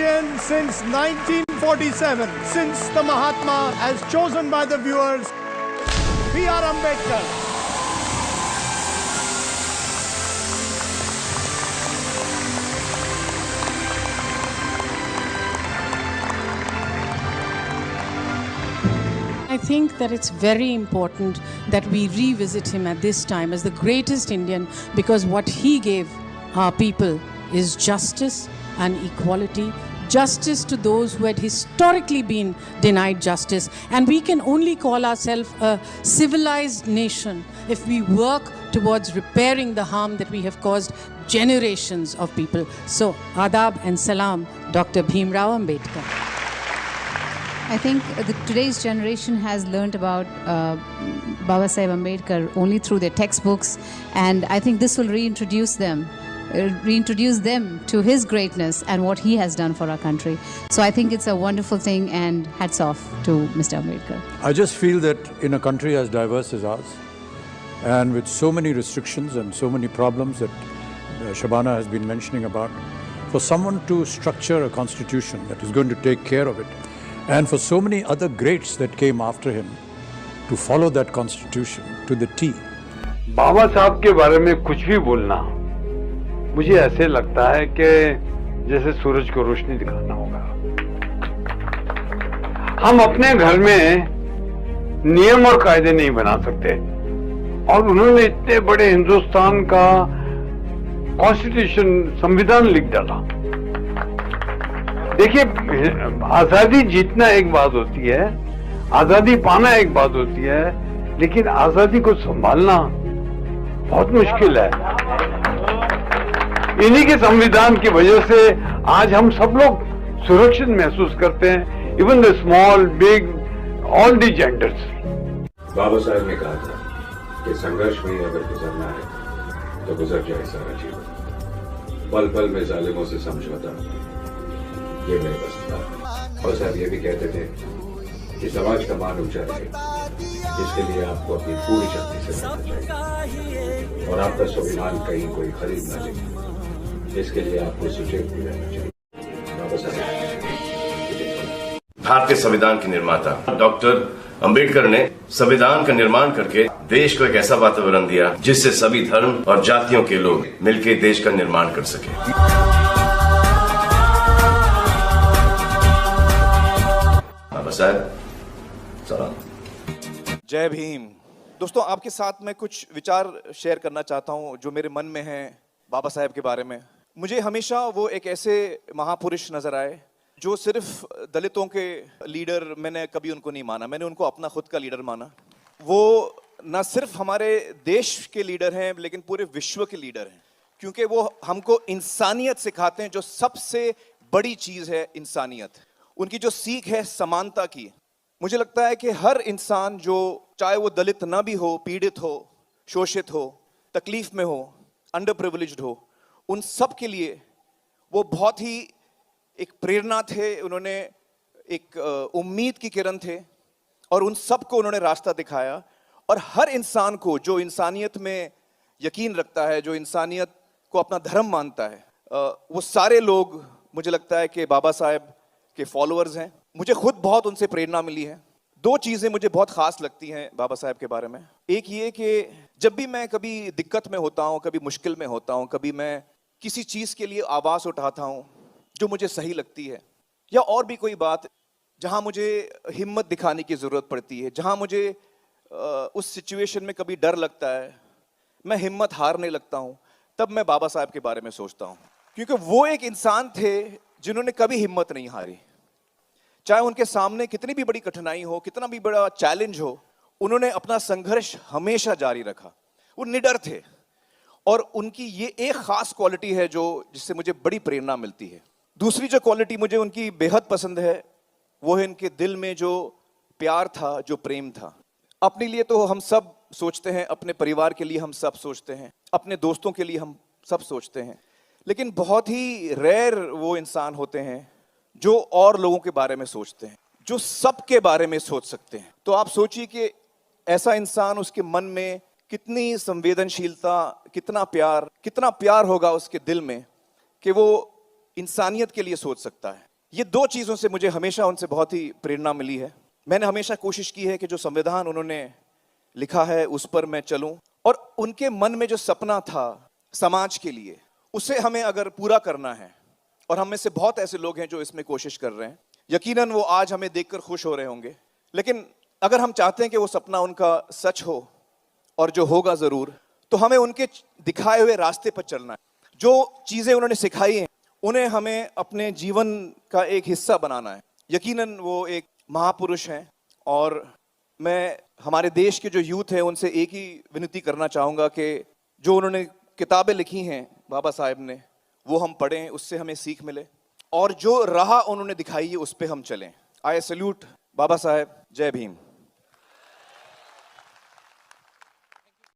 Indian since 1947, since the Mahatma as chosen by the viewers, B.R. Ambedkar. I think that it's very important that we revisit him at this time as the greatest Indian, because what he gave our people is justice and equality, justice to those who had historically been denied justice. And we can only call ourselves a civilized nation if we work towards repairing the harm that we have caused generations of people. So, adab and salam, Dr. Bhim Rao Ambedkar. I think today's generation has learned about Baba Saheb Ambedkar only through their textbooks, and I think this will reintroduce them to his greatness and what he has done for our country. So I think it's a wonderful thing, and hats off to Mr. Ambedkar. I just feel that in a country as diverse as ours, and with so many restrictions and so many problems that Shabana has been mentioning about, for someone to structure a constitution that is going to take care of it, and for so many other greats that came after him to follow that constitution to the T. बाबा साहब के बारे में कुछ भी बोलना मुझे ऐसे लगता है कि जैसे सूरज को रोशनी दिखाना होगा। हम अपने घर में नियम और कायदे नहीं बना सकते, और उन्होंने इतने बड़े हिंदुस्तान का कॉन्स्टिट्यूशन, संविधान लिख डाला। देखिए, आजादी जीतना एक बात होती है, आजादी पाना एक बात होती है, लेकिन आजादी को संभालना बहुत मुश्किल है। इन्हीं के संविधान की वजह से आज हम सब लोग सुरक्षित महसूस करते हैं, even the small, big, all the genders. Baba Saheb ने कहा था कि संघर्ष में अगर गुजरना है तो गुजर जाए सारा जीवन, पल पल में जालिमों से समझौता, ये मेरे बस था। और साहब ये भी कहते थे कि समाज का मान ऊंचा रहे, इसके लिए आपको अपनी पूरी शक्ति से लड़ना चाहिए, और आपका स्वाभिमान कहीं कोई खरीद न ले, इसके लिए आपको सुचेत भी रहना चाहिए। बाबा साहब भारतीय संविधान के निर्माता डॉक्टर अंबेडकर ने संविधान का निर्माण करके देश को एक ऐसा वातावरण दिया जिससे सभी धर्म और जातियों के लोग मिलकर देश का निर्माण कर सके। जय भीम। दोस्तों, आपके साथ मैं कुछ विचार शेयर करना चाहता हूं जो मेरे मन में हैं बाबा साहेब के बारे में। मुझे हमेशा वो एक ऐसे महापुरुष नजर आए जो सिर्फ दलितों के लीडर, मैंने कभी उनको नहीं माना, मैंने उनको अपना खुद का लीडर माना। वो न सिर्फ हमारे देश के लीडर हैं लेकिन पूरे विश्व के लीडर हैं, क्योंकि वो हमको इंसानियत सिखाते हैं, जो सबसे बड़ी चीज है इंसानियत। उनकी जो सीख है समानता की। मुझे लगता है कि हर इंसान, जो चाहे वो दलित ना भी हो, पीड़ित हो, शोषित हो, तकलीफ में हो, अंडर प्रिविलेज्ड हो, उन सब के लिए वो बहुत ही एक प्रेरणा थे। उन्होंने एक उम्मीद की किरण थे, और उन सब को उन्होंने रास्ता दिखाया। और हर इंसान को जो इंसानियत में यकीन रखता है, जो इंसानियत को अपना धर्म मानता है, वो सारे लोग मुझे लगता है कि बाबा साहेब के फॉलोअर्स हैं। मुझे खुद बहुत उनसे प्रेरणा मिली है। दो चीजें मुझे बहुत खास लगती हैं बाबा साहेब के बारे में। एक ये कि जब भी मैं कभी दिक्कत में होता हूँ, कभी मुश्किल में होता हूँ, कभी मैं किसी चीज के लिए आवाज उठाता हूँ जो मुझे सही लगती है, या और भी कोई बात जहां मुझे हिम्मत दिखाने की जरूरत पड़ती है, जहां मुझे उस सिचुएशन में कभी डर लगता है, मैं हिम्मत हारने लगता हूं, तब मैं बाबा साहब के बारे में सोचता हूं। क्योंकि वो एक इंसान थे जिन्होंने कभी हिम्मत नहीं हारी। चाहे उनके सामने कितनी भी बड़ी कठिनाई हो, कितना भी बड़ा चैलेंज हो, उन्होंने अपना संघर्ष हमेशा जारी रखा। वो निडर थे, और उनकी ये एक खास क्वालिटी है जो जिससे मुझे बड़ी प्रेरणा मिलती है। दूसरी जो क्वालिटी मुझे उनकी बेहद पसंद है, वो है उनके दिल में जो प्यार था, जो प्रेम था। अपने लिए तो हम सब सोचते हैं, अपने परिवार के लिए हम सब सोचते हैं, अपने दोस्तों के लिए हम सब सोचते हैं, लेकिन बहुत ही रेयर वो इंसान होते हैं जो और लोगों के बारे में सोचते हैं, जो सबके बारे में सोच सकते हैं। तो आप सोचिए कि ऐसा इंसान, उसके मन में कितनी संवेदनशीलता, कितना प्यार होगा उसके दिल में कि वो इंसानियत के लिए सोच सकता है। ये दो चीज़ों से मुझे हमेशा उनसे बहुत ही प्रेरणा मिली है। मैंने हमेशा कोशिश की है कि जो संविधान उन्होंने लिखा है उस पर मैं चलूं, और उनके मन में जो सपना था समाज के लिए, उसे हमें अगर पूरा करना है, और हम में से बहुत ऐसे लोग हैं जो इसमें कोशिश कर रहे हैं, यकीनन वो आज हमें देखकर खुश हो रहे होंगे, लेकिन अगर हम चाहते हैं कि वो सपना उनका सच हो, और जो होगा ज़रूर, तो हमें उनके दिखाए हुए रास्ते पर चलना है। जो चीज़ें उन्होंने सिखाई हैं उन्हें हमें अपने जीवन का एक हिस्सा बनाना है। यकीनन वो एक महापुरुष हैं, और मैं हमारे देश के जो यूथ है उनसे एक ही विनती करना चाहूँगा कि जो उन्होंने किताबें लिखी हैं बाबा साहेब ने, वो हम पढ़ें, उससे हमें सीख मिले, और जो राह उन्होंने दिखाई है उस पर हम चलें। आई सैल्यूट बाबा साहेब। जय भीम।